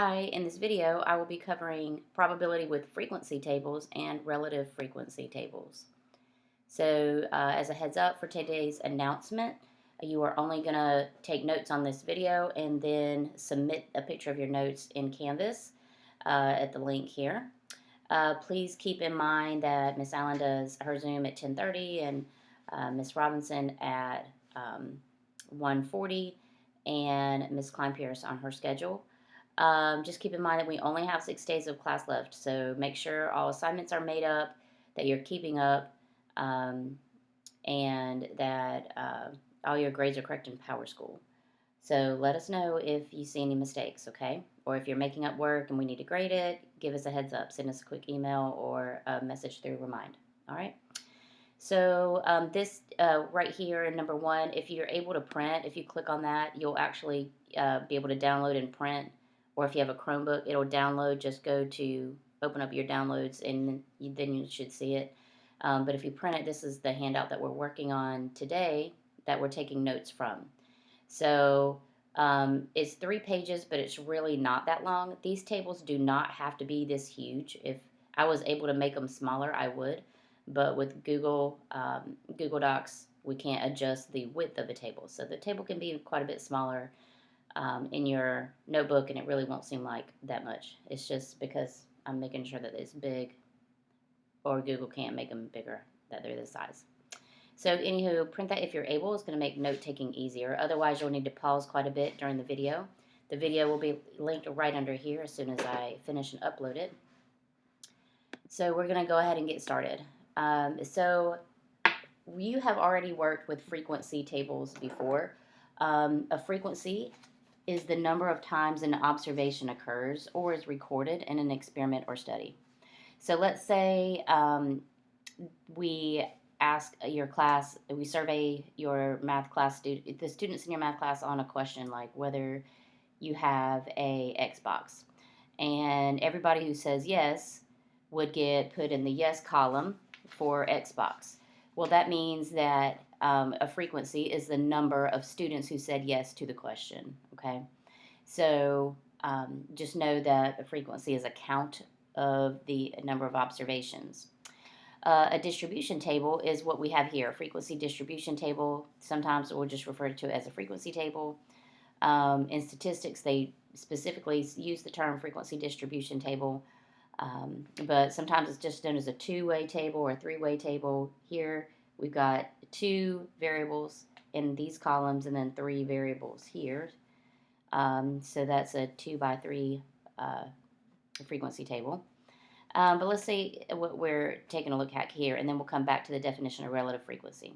Hi, in this video I will be covering probability with frequency tables and relative frequency tables. So as a heads up for today's announcement, you are only going to take notes on this video and then submit a picture of your notes in Canvas at the link here. Please keep in mind that Miss Allen does her Zoom at 10:30 and Miss Robinson at 1:40 and Miss Klein-Pierce on her schedule. Just keep in mind that we only have 6 days of class left, so make sure all assignments are made up, that you're keeping up, um, and that all your grades are correct in Power School. So let us know if you see any mistakes, okay? Or if you're making up work and we need to grade it, give us a heads up. Send us a quick email or a message through Remind, all right? So this right here in number 1, if you're able to print, if you click on that, you'll actually be able to download and print. Or if you have a Chromebook, it'll download. Just go to open up your downloads and then you should see it. But if you print it, this is the handout that we're working on today that we're taking notes from. So it's 3 pages, but it's really not that long. These tables do not have to be this huge. If I was able to make them smaller, I would. But with Google Docs, we can't adjust the width of a table. So the table can be quite a bit smaller in your notebook, and it really won't seem like that much. It's just because I'm making sure that it's big, or Google can't make them bigger, that they're this size. So anywho, print that if you're able. It's going to make note-taking easier. Otherwise, you'll need to pause quite a bit during the video. The video will be linked right under here as soon as I finish and upload it. So we're going to go ahead and get started. So you have already worked with frequency tables before. A frequency is the number of times an observation occurs or is recorded in an experiment or study. So let's say we ask your class, we survey your math class, the students in your math class on a question like whether you have a Xbox. And everybody who says yes would get put in the yes column for Xbox. Well, that means that a frequency is the number of students who said yes to the question, okay? So just know that a frequency is a count of the number of observations. A distribution table is what we have here, a frequency distribution table. Sometimes we'll just refer to it as a frequency table. In statistics, they specifically use the term frequency distribution table, but sometimes it's just known as a two-way table or a three-way table. Here we've got 2 variables in these columns and then 3 variables here. So that's a 2 by 3 frequency table. But let's see what we're taking a look at here, and then we'll come back to the definition of relative frequency.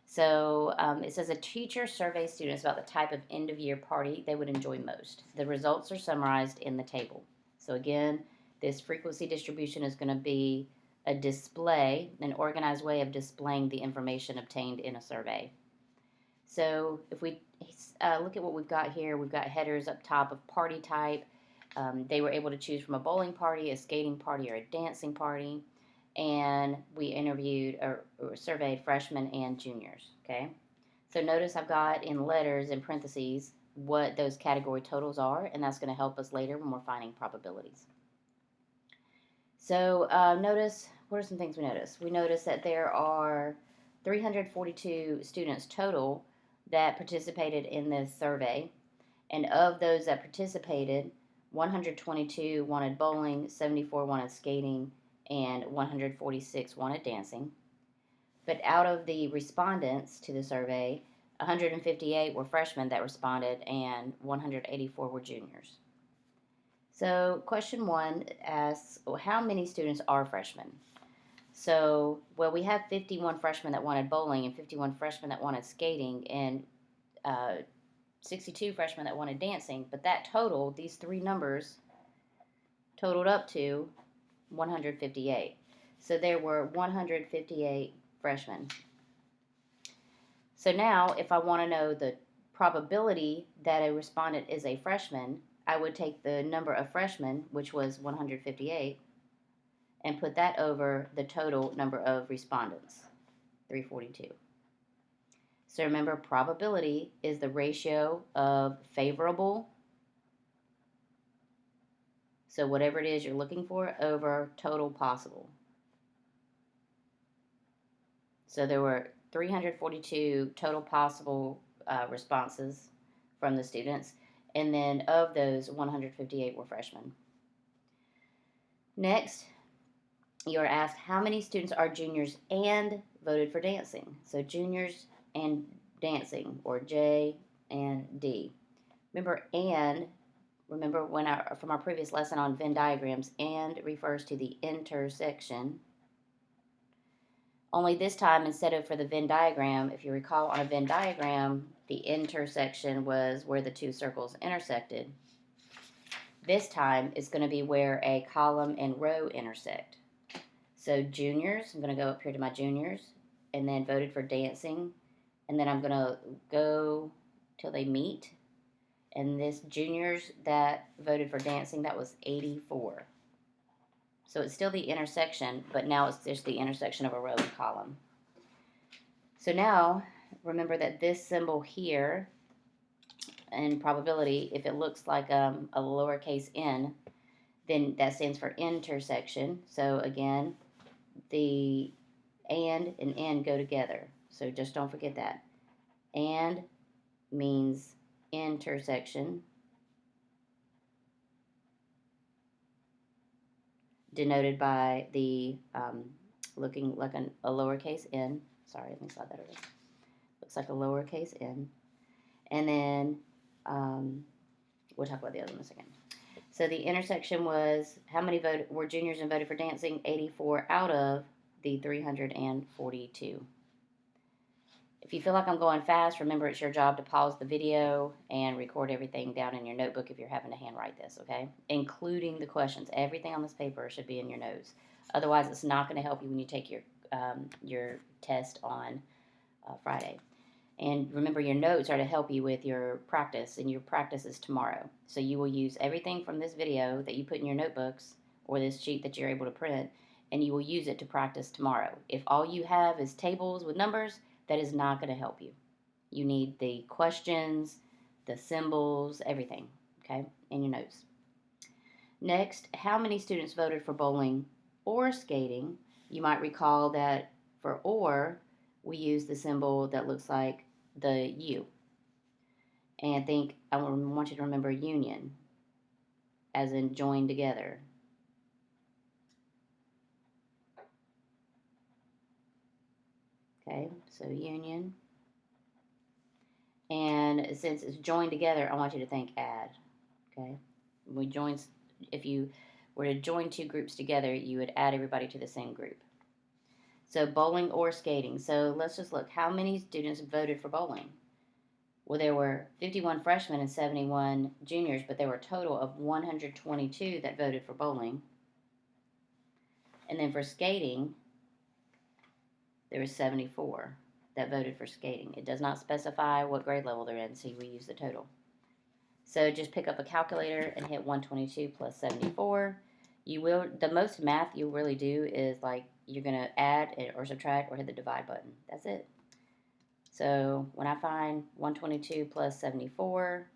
So it says a teacher surveys students about the type of end-of-year party they would enjoy most. The results are summarized in the table. So again, this frequency distribution is going to be a display, an organized way of displaying the information obtained in a survey. So if we look at what we've got here, we've got headers up top of party type. They were able to choose from a bowling party, a skating party, or a dancing party. And we interviewed or surveyed freshmen and juniors, okay? So notice I've got in letters in parentheses what those category totals are, and that's going to help us later when we're finding probabilities. So notice, what are some things we notice? We notice that there are 342 students total that participated in this survey, and of those that participated, 122 wanted bowling, 74 wanted skating, and 146 wanted dancing. But out of the respondents to the survey, 158 were freshmen that responded, and 184 were juniors. So question 1 asks, how many students are freshmen? So, well, we have 51 freshmen that wanted bowling and 51 freshmen that wanted skating, and 62 freshmen that wanted dancing, but that total, these 3 numbers, totaled up to 158. So there were 158 freshmen. So now, if I want to know the probability that a respondent is a freshman, I would take the number of freshmen, which was 158, and put that over the total number of respondents, 342. So remember, probability is the ratio of favorable So whatever it is you're looking for over total possible. So there were 342 total possible responses from the students, and then of those, 158 were freshmen. Next, you are asked how many students are juniors and voted for dancing. So juniors and dancing, or J and D. Remember from our previous lesson on Venn diagrams, and refers to the intersection. Only this time, instead of for the Venn diagram, if you recall on a Venn diagram, the intersection was where the two circles intersected. This time, it's going to be where a column and row intersect. So juniors, I'm going to go up here to my juniors, and then voted for dancing, and then I'm going to go till they meet. And this juniors that voted for dancing, that was 84. So it's still the intersection, but now it's just the intersection of a row and column. So now, remember that this symbol here, in probability, if it looks like a lowercase n, then that stands for intersection. So again, the and n go together. So just don't forget that. And means intersection, denoted by the looking like a lowercase n. Sorry, let me slide that over. Looks like a lowercase n. And then we'll talk about the other one in a second. So the intersection was how many were juniors and voted for dancing? 84 out of the 342. If you feel like I'm going fast, remember it's your job to pause the video and record everything down in your notebook if you're having to handwrite this, okay? Including the questions. Everything on this paper should be in your notes. Otherwise, it's not going to help you when you take your test on Friday. And remember, your notes are to help you with your practice, and your practice is tomorrow. So you will use everything from this video that you put in your notebooks or this sheet that you're able to print, and you will use it to practice tomorrow. If all you have is tables with numbers, that is not going to help you. You need the questions, the symbols, everything, okay, in your notes. Next, how many students voted for bowling or skating? You might recall that for or, we use the symbol that looks like the U. And I want you to remember union, as in join together. Okay, so union. And since it's joined together, I want you to think add. Okay, if you were to join two groups together, you would add everybody to the same group. So bowling or skating. So let's just look. How many students voted for bowling? Well, there were 51 freshmen and 71 juniors, but there were a total of 122 that voted for bowling. And then for skating, there were 74 that voted for skating. It does not specify what grade level they're in, so we use the total. So just pick up a calculator and hit 122 plus 74. The most math you'll really do is like you're going to add or subtract or hit the divide button. That's it. So when I find 122 plus 74,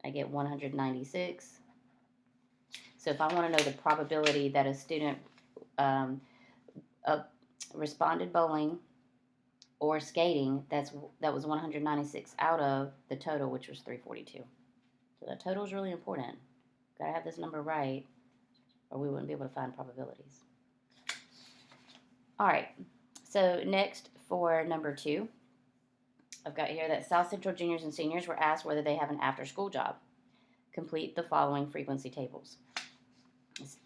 I get 196. So if I want to know the probability that a student responded bowling or skating, that was 196 out of the total, which was 342. So the total is really important. Got to have this number right, or we wouldn't be able to find probabilities. All right, so next for number 2, I've got here that South Central juniors and seniors were asked whether they have an after-school job. Complete the following frequency tables.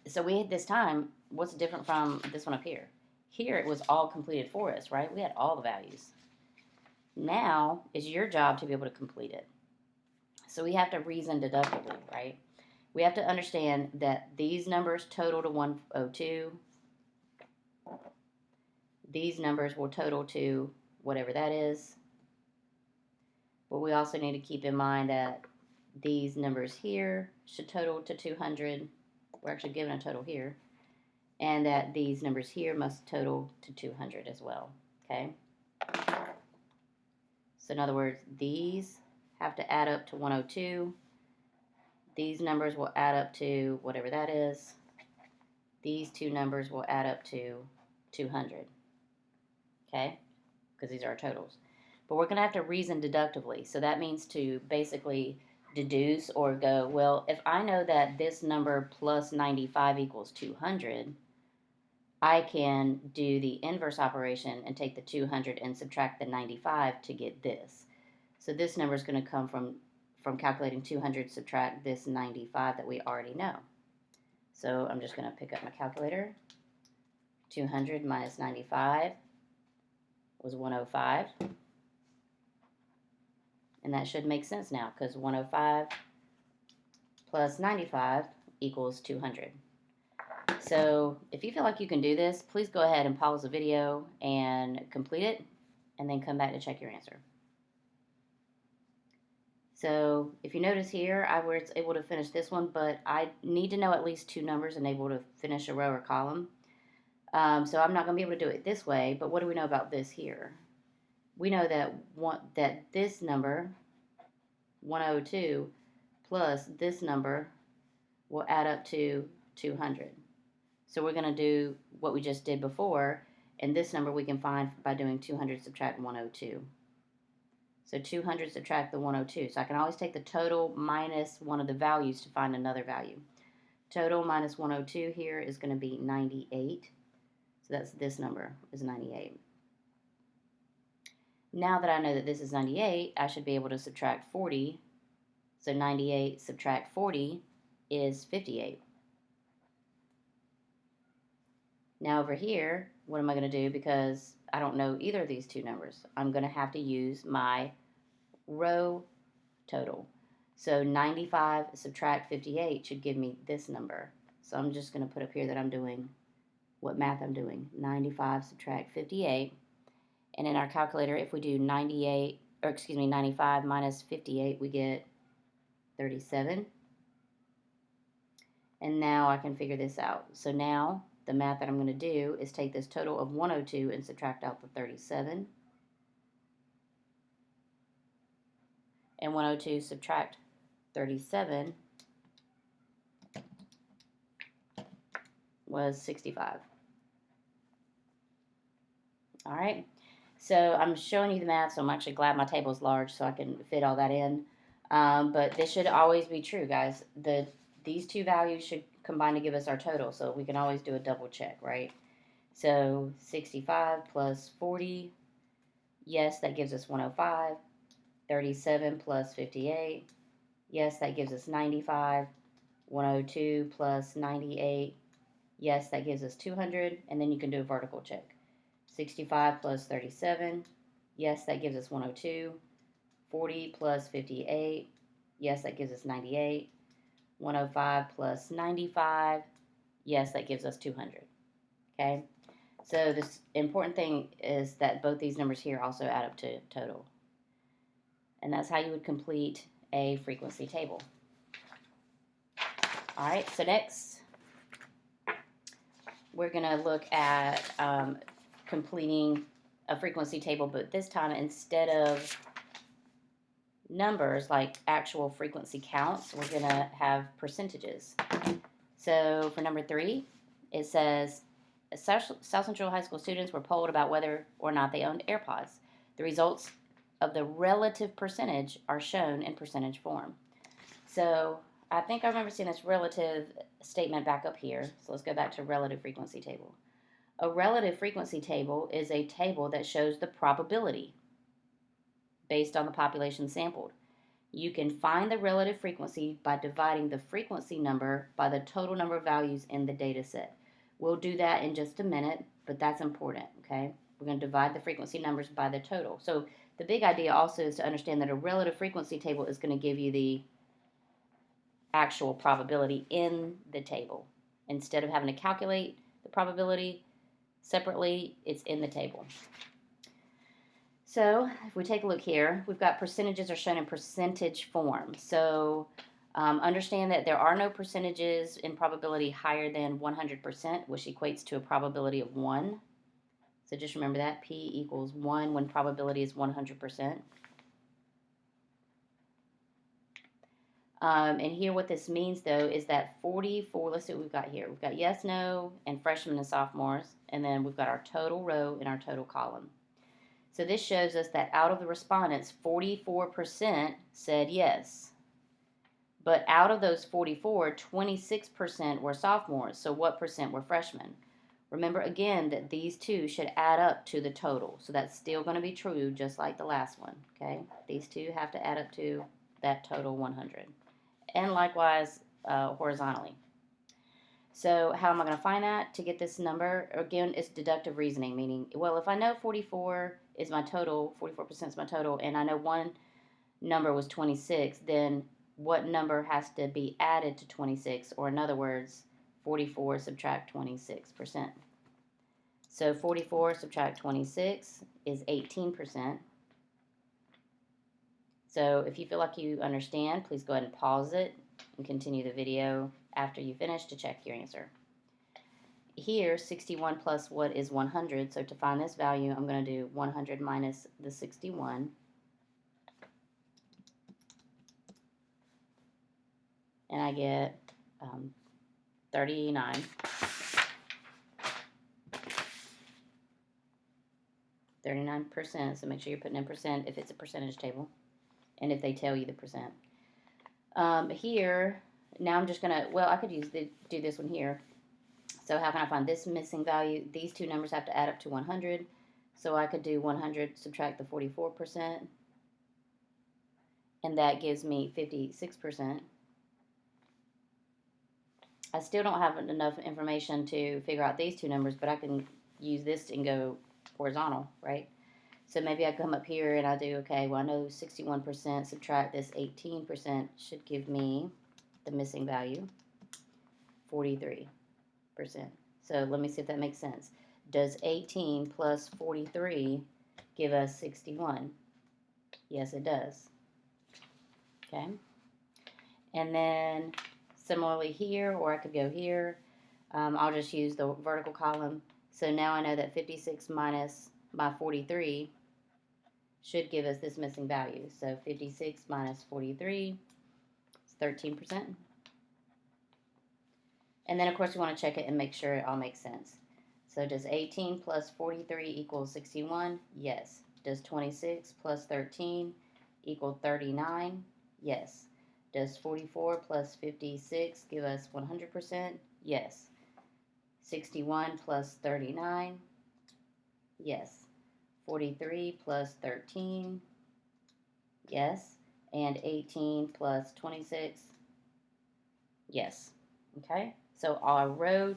So we had this time, what's different from this one up here? Here it was all completed for us, right? We had all the values. Now it's your job to be able to complete it. So we have to reason deductively, right? We have to understand that these numbers total to 102. These numbers will total to whatever that is. But we also need to keep in mind that these numbers here should total to 200. We're actually given a total here. And that these numbers here must total to 200 as well, okay? So in other words, these have to add up to 102, These numbers will add up to whatever that is. These two numbers will add up to 200, okay? Because these are our totals. But we're going to have to reason deductively. So that means to basically deduce or go, well, if I know that this number plus 95 equals 200, I can do the inverse operation and take the 200 and subtract the 95 to get this. So this number is going to come from calculating 200 subtract this 95 that we already know. So I'm just going to pick up my calculator. 200 minus 95 was 105. And that should make sense now because 105 plus 95 equals 200. So if you feel like you can do this, please go ahead and pause the video and complete it, and then come back to check your answer. So if you notice here, I was able to finish this one, but I need to know at least two numbers and able to finish a row or column. So I'm not going to be able to do it this way, but what do we know about this here? We know that this number, 102, plus this number will add up to 200. So we're going to do what we just did before, and this number we can find by doing 200 subtract 102. So 200 subtract the 102. So I can always take the total minus one of the values to find another value. Total minus 102 here is going to be 98. So that's this number is 98. Now that I know that this is 98, I should be able to subtract 40. So 98 subtract 40 is 58. Now over here, what am I going to do? Because I don't know either of these two numbers, I'm going to have to use my row total. So 95 subtract 58 should give me this number. So I'm just going to put up here that I'm doing what math I'm doing. 95 subtract 58. And in our calculator, if we do 95 minus 58, we get 37. And now I can figure this out. So now the math that I'm going to do is take this total of 102 and subtract out the 37. And 102 subtract 37 was 65. All right. So I'm showing you the math, so I'm actually glad my table is large so I can fit all that in. But this should always be true, guys. These two values should combine to give us our total, so we can always do a double check, right? So 65 plus 40, yes, that gives us 105. 37 plus 58, yes, that gives us 95. 102 plus 98, yes, that gives us 200. And then you can do a vertical check. 65 plus 37, yes, that gives us 102. 40 plus 58, yes, that gives us 98. 105 plus 95, yes, that gives us 200. Okay, so this important thing is that both these numbers here also add up to total. And that's how you would complete a frequency table. All right, so next we're going to look at completing a frequency table, but this time instead of numbers like actual frequency counts, we're going to have percentages. So for number 3, it says South Central High School students were polled about whether or not they owned AirPods. The results of the relative percentage are shown in percentage form. So I think I remember seeing this relative statement back up here. So let's go back to relative frequency table. A relative frequency table is a table that shows the probability based on the population sampled. You can find the relative frequency by dividing the frequency number by the total number of values in the data set. We'll do that in just a minute, but that's important, okay? We're going to divide the frequency numbers by the total. So the big idea also is to understand that a relative frequency table is going to give you the actual probability in the table. Instead of having to calculate the probability separately, it's in the table. So if we take a look here, we've got percentages are shown in percentage form. So understand that there are no percentages in probability higher than 100%, which equates to a probability of 1. So just remember that, P equals 1 when probability is 100%. And here what this means, though, is that 44, let's see what we've got here. We've got yes, no, and freshmen and sophomores. And then we've got our total row and our total column. So this shows us that out of the respondents, 44% said yes. But out of those 44, 26% were sophomores. So what percent were freshmen? Remember again that these two should add up to the total. So that's still going to be true just like the last one. Okay, these two have to add up to that total 100. And likewise horizontally. So how am I going to find that? To get this number, again, it's deductive reasoning, meaning, well, if I know 44 is my total, 44% is my total, and I know one number was 26, then what number has to be added to 26? Or in other words, 44 subtract 26%. So 44 subtract 26 is 18%. So if you feel like you understand, please go ahead and pause it and continue the video after you finish to check your answer. Here, 61 plus what is 100? So to find this value, I'm going to do 100 minus the 61. And I get 39. 39%, so make sure you're putting in percent if it's a percentage table, and if they tell you the percent. Here, now I'm just going to, well, I could do this one here. So how can I find this missing value? These two numbers have to add up to 100. So I could do 100 subtract the 44%, and that gives me 56%. I still don't have enough information to figure out these two numbers, but I can use this and go horizontal, right? So maybe I come up here and I do, okay, well, I know 61% subtract this 18% should give me the missing value, 43%. So let me see if that makes sense. Does 18 plus 43 give us 61? Yes, it does. Okay. And then similarly here, or I could go here. I'll just use the vertical column. So now I know that 56 minus my 43 should give us this missing value. So 56 minus 43 is 13%. And then, of course, we want to check it and make sure it all makes sense. So does 18 plus 43 equal 61? Yes. Does 26 plus 13 equal 39? Yes. Does 44 plus 56 give us 100%? Yes. 61 plus 39? Yes. 43 plus 13? Yes. And 18 plus 26? Yes. Okay? So our row,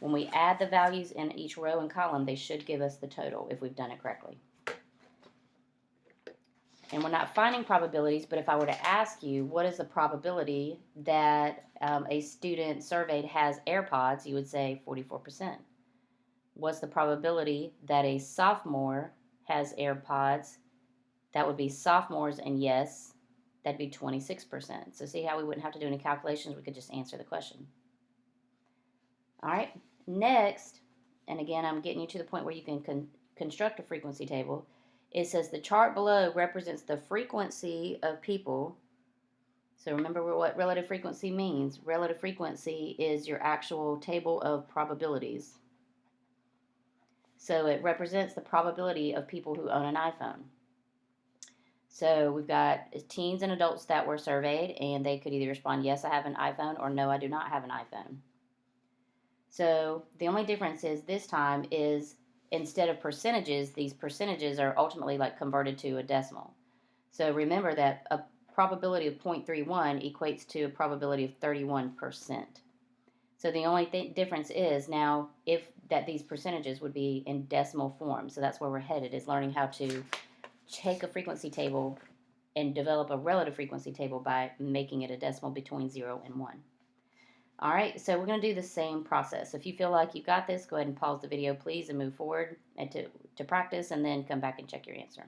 when we add the values in each row and column, they should give us the total if we've done it correctly. And we're not finding probabilities, but if I were to ask you, what is the probability that a student surveyed has AirPods, you would say 44%. What's the probability that a sophomore has AirPods? That would be sophomores, and yes, that'd be 26%. So see how we wouldn't have to do any calculations, we could just answer the question. All right, next, and again, I'm getting you to the point where you can construct a frequency table. It says the chart below represents the frequency of people. So remember what relative frequency means. Relative frequency is your actual table of probabilities. So it represents the probability of people who own an iPhone. So we've got teens and adults that were surveyed, and they could either respond, yes, I have an iPhone, or no, I do not have an iPhone. So the only difference is this time is instead of percentages, these percentages are ultimately like converted to a decimal. So remember that a probability of 0.31 equates to a probability of 31%. So the only difference is now if that these percentages would be in decimal form. So that's where we're headed, is learning how to take a frequency table and develop a relative frequency table by making it a decimal between 0 and 1. All right, so we're going to do the same process. If you feel like you got this, go ahead and pause the video, please, and move forward to practice, and then come back and check your answer.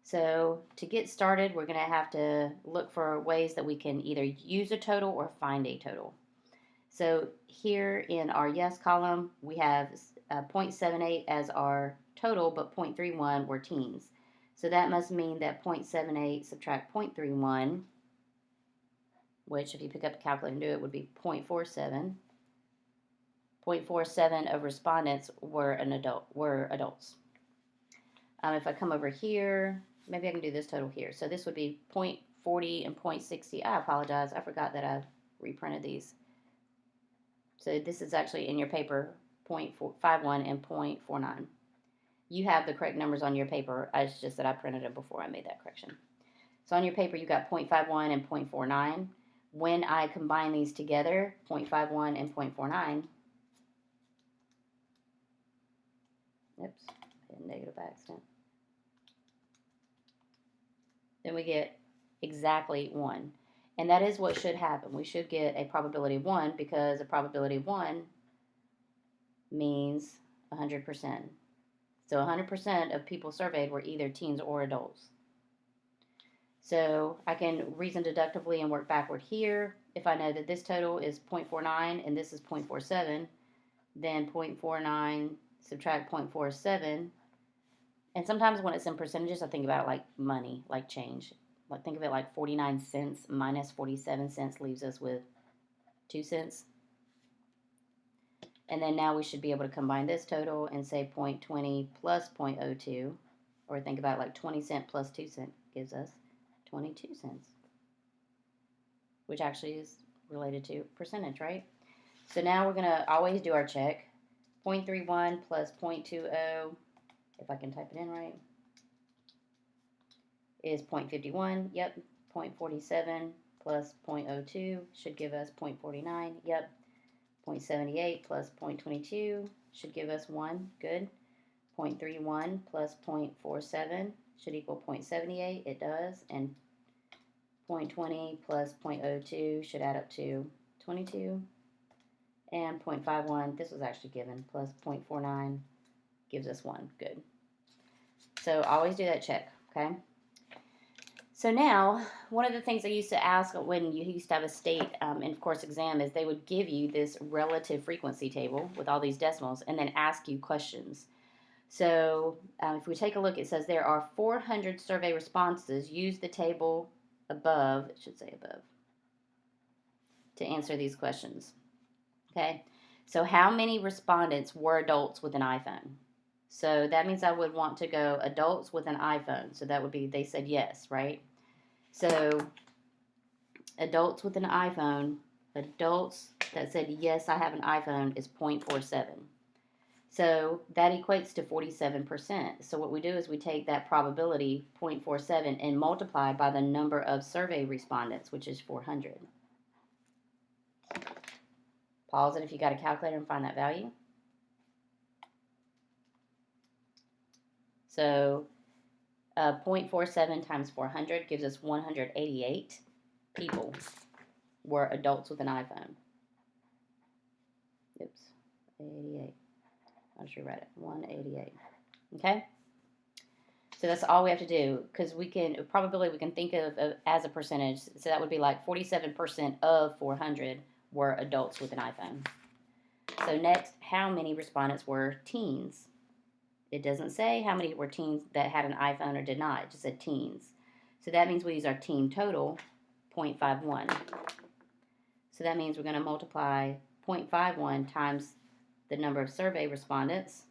So to get started, we're going to have to look for ways that we can either use a total or find a total. So here in our yes column, we have 0.78 as our total, but 0.31 were teens. So that must mean that 0.78 subtract 0.31 which if you pick up a calculator and do it would be 0.47. 0.47 of respondents were adults. If I come over here, maybe I can do this total here. So this would be 0.40 and 0.60. I apologize. I forgot that I reprinted these. So this is actually in your paper, 0.51 and 0.49. You have the correct numbers on your paper. It's just that I printed them before I made that correction. So on your paper, you got 0.51 and 0.49. When I combine these together, 0.51 and 0.49, oops, negative by accident. Then we get exactly 1. And that is what should happen. We should get a probability of 1 because a probability of 1 means 100%. So 100% of people surveyed were either teens or adults. So I can reason deductively and work backward here. If I know that this total is 0.49 and this is 0.47, then 0.49 subtract 0.47. And sometimes when it's in percentages, I think about it like money, like change. Like think of it like 49 cents minus 47 cents leaves us with 2 cents. And then now we should be able to combine this total and say 0.20 plus 0.02, or think about it like 20 cent plus 2 cent gives us 22 cents, which actually is related to percentage, right? So now we're going to always do our check. 0.31 plus 0.20, if I can type it in right, is 0.51. Yep. 0.47 plus 0.02 should give us 0.49. Yep. 0.78 plus 0.22 should give us 1. Good. 0.31 plus 0.47 should equal 0.78. It does. And 0.20 plus 0.02 should add up to 22. And 0.51, this was actually given, plus 0.49 gives us 1. Good. So always do that check, okay? So now, one of the things I used to ask when you used to have a state of course exam is they would give you this relative frequency table with all these decimals and then ask you questions. So if we take a look, it says there are 400 survey responses. Use the table above, it should say above, to answer these questions. Okay, so how many respondents were adults with an iPhone? So that means I would want to go adults with an iPhone. So that would be, they said yes, right? So adults with an iPhone, adults that said yes, I have an iPhone is 0.47. So that equates to 47%. So what we do is we take that probability, 0.47, and multiply by the number of survey respondents, which is 400. Pause it if you got a calculator and find that value. So 0.47 times 400 gives us 188 people were adults with an iPhone. Oops, 88. I'll just rewrite it. 188. Okay? So that's all we have to do, because we can, probability we can think of as a percentage. So that would be like 47% of 400 were adults with an iPhone. So next, how many respondents were teens? It doesn't say how many were teens that had an iPhone or did not. It just said teens. So that means we use our teen total, 0.51. So that means we're going to multiply 0.51 times the number of survey respondents.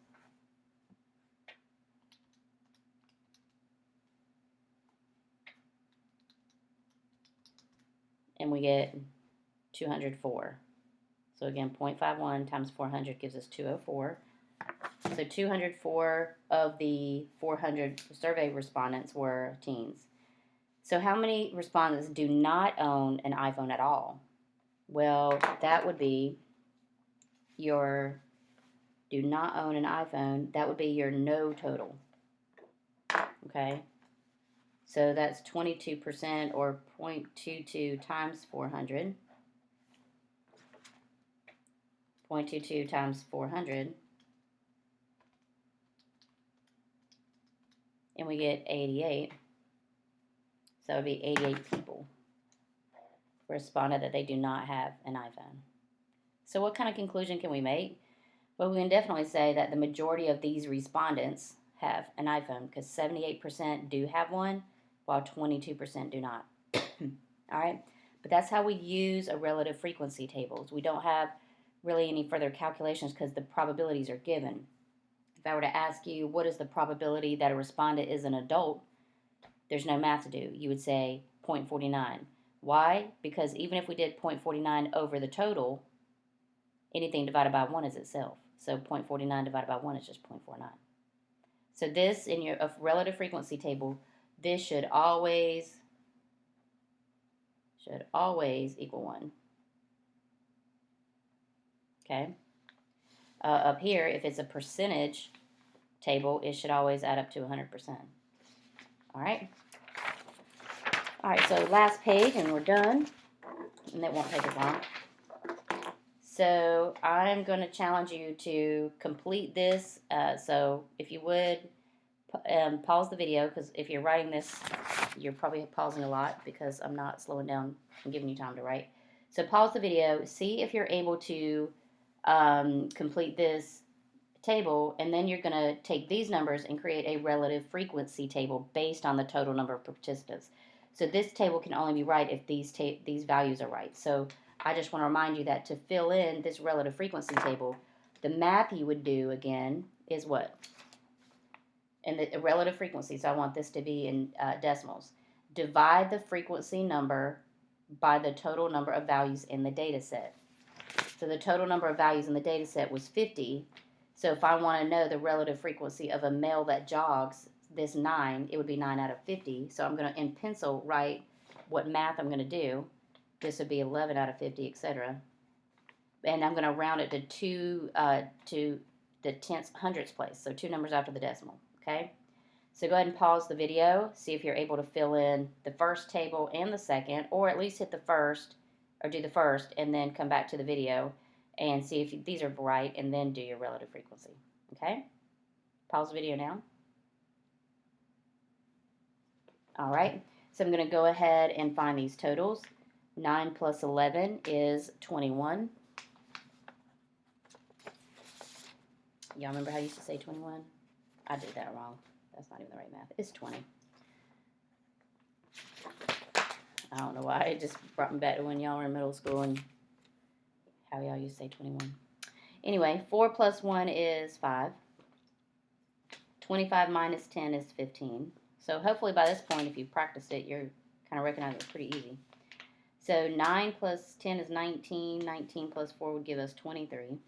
And we get 204. So again, 0.51 times 400 gives us 204. So 204 of the 400 survey respondents were teens. So how many respondents do not own an iPhone at all? Well, that would be your do not own an iPhone. That would be your no total. Okay? So that's 22% or 0.22 times 400. 0.22 times 400. And we get 88. So it would be 88 people responded that they do not have an iPhone. So what kind of conclusion can we make? Well, we can definitely say that the majority of these respondents have an iPhone, because 78% do have one, while 22% do not. All right? But that's how we use a relative frequency tables. We don't have really any further calculations because the probabilities are given. If I were to ask you, what is the probability that a respondent is an adult, there's no math to do. You would say 0.49. Why? Because even if we did 0.49 over the total, anything divided by 1 is itself. So 0.49 divided by 1 is just 0.49. So this, in your relative frequency table, this should always equal 1. Okay? Up here, if it's a percentage table, it should always add up to 100%. All right? All right, so last page, and we're done. And it won't take as long. So I'm going to challenge you to complete this. So if you would, pause the video, because if you're writing this, you're probably pausing a lot because I'm not slowing down and giving you time to write. So pause the video, see if you're able to complete this table, and then you're going to take these numbers and create a relative frequency table based on the total number of participants. So this table can only be right if these values are right. So I just want to remind you that to fill in this relative frequency table, the math you would do, again, is what? In the relative frequency, so I want this to be in decimals. Divide the frequency number by the total number of values in the data set. So the total number of values in the data set was 50. So if I want to know the relative frequency of a male that jogs, this 9, it would be 9 out of 50. So I'm going to, in pencil, write what math I'm going to do. This would be 11 out of 50, etc. And I'm going to round it to the tenths, hundredths place, so 2 numbers after the decimal, okay? So go ahead and pause the video, see if you're able to fill in the first table and the second, or at least hit the first, or do the first, and then come back to the video and see if these are right, and then do your relative frequency, okay? Pause the video now. All right, so I'm going to go ahead and find these totals. 9 plus 11 is 21. Y'all remember how I used to say 21? I did that wrong. That's not even the right math. It's 20. I don't know why. It just brought me back to when y'all were in middle school and how y'all used to say 21. Anyway, 4 plus 1 is 5. 25 minus 10 is 15. So hopefully by this point, if you've practiced it, you're kind of recognizing it's pretty easy. So 9 plus 10 is 19. 19 plus 4 would give us 23.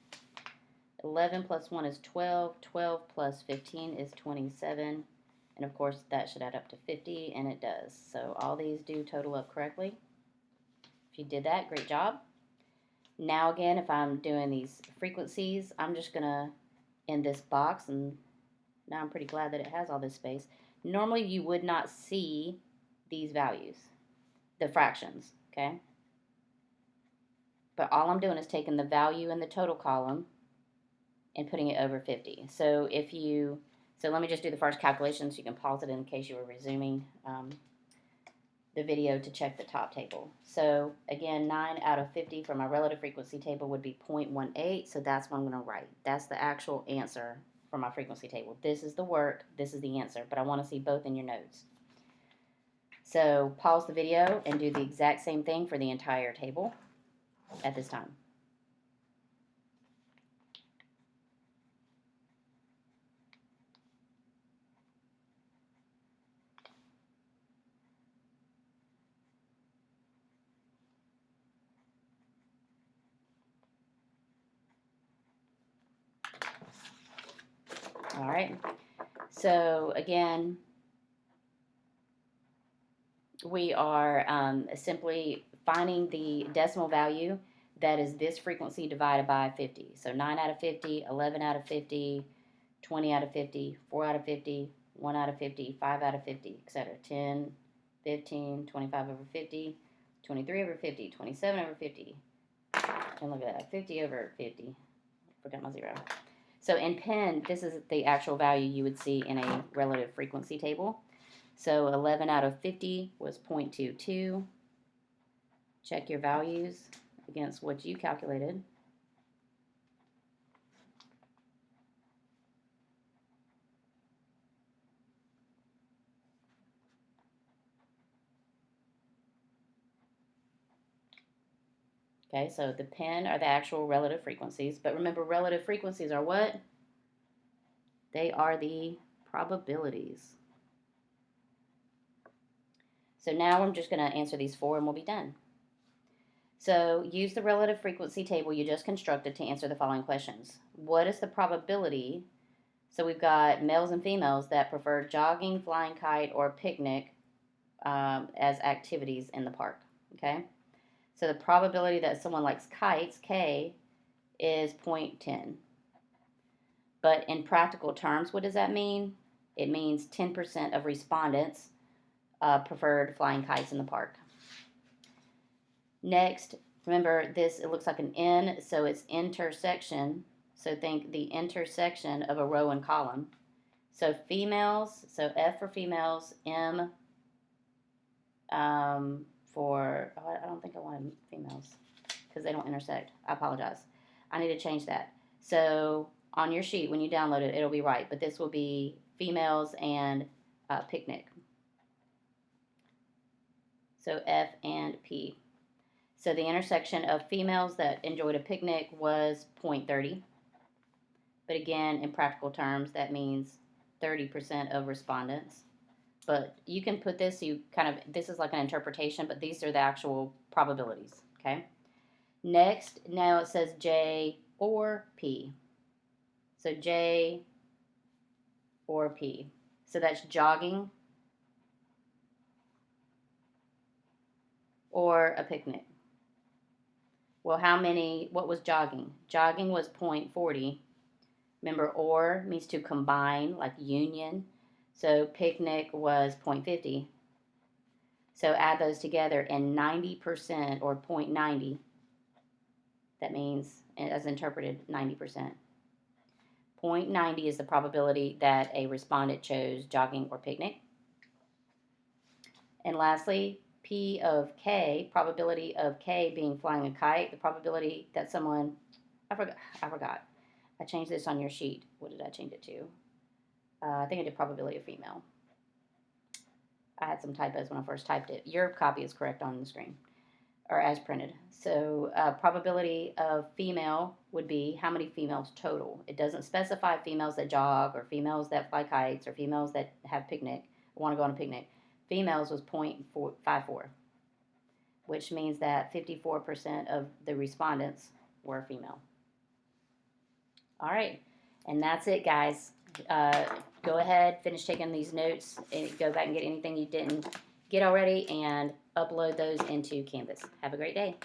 11 plus 1 is 12. 12 plus 15 is 27. And of course, that should add up to 50, and it does. So all these do total up correctly. If you did that, great job. Now again, if I'm doing these frequencies, I'm just going to, in this box, and now I'm pretty glad that it has all this space. Normally, you would not see these values, the fractions, okay? But all I'm doing is taking the value in the total column and putting it over 50. So let me just do the first calculation so you can pause it in case you were resuming the video to check the top table. So again, 9 out of 50 for my relative frequency table would be 0.18, so that's what I'm going to write. That's the actual answer for my frequency table. This is the work, this is the answer, but I want to see both in your notes. So pause the video and do the exact same thing for the entire table at this time. All right, so again, we are simply finding the decimal value that is this frequency divided by 50. So 9 out of 50, 11 out of 50, 20 out of 50, 4 out of 50, 1 out of 50, 5 out of 50, etc. 10, 15, 25 over 50, 23 over 50, 27 over 50, and look at that, 50 over 50. Forgot my 0. So in pen, this is the actual value you would see in a relative frequency table. So 11 out of 50 was 0.22. Check your values against what you calculated. Okay, so the pen are the actual relative frequencies. But remember, relative frequencies are what? They are the probabilities. So now I'm just going to answer these 4 and we'll be done. So use the relative frequency table you just constructed to answer the following questions. What is the probability? So we've got males and females that prefer jogging, flying kite, or picnic as activities in the park. Okay? So the probability that someone likes kites, K, is 0.10. But in practical terms, what does that mean? It means 10% of respondents preferred flying kites in the park. Next, remember this, it looks like an N, so it's intersection. So think the intersection of a row and column. So females, so F for females, M for, oh, I don't think I wanted females because they don't intersect. I apologize. I need to change that. So on your sheet, when you download it, it'll be right, but this will be females and picnic. So F and P. So the intersection of females that enjoyed a picnic was 0.30. But again, in practical terms, that means 30% of respondents. But you can put this, you kind of, this is like an interpretation, but these are the actual probabilities, okay? Next, now it says J or P. So J or P. So that's jogging or a picnic. Well, what was jogging? Jogging was 0.40. Remember, or means to combine, like union. So picnic was 0.50. So add those together, and 90% or 0.90, that means, as interpreted, 90%. 0.90 is the probability that a respondent chose jogging or picnic. And lastly, P of K, probability of K being flying a kite, the probability that someone, I forgot. I changed this on your sheet. What did I change it to? I think I did probability of female. I had some typos when I first typed it. Your copy is correct on the screen, or as printed. So probability of female would be how many females total. It doesn't specify females that jog or females that fly kites or females that have picnic, want to go on a picnic. Females was 0.54, which means that 54% of the respondents were female. All right, and that's it, guys. Go ahead, finish taking these notes, and go back and get anything you didn't get already, and upload those into Canvas. Have a great day.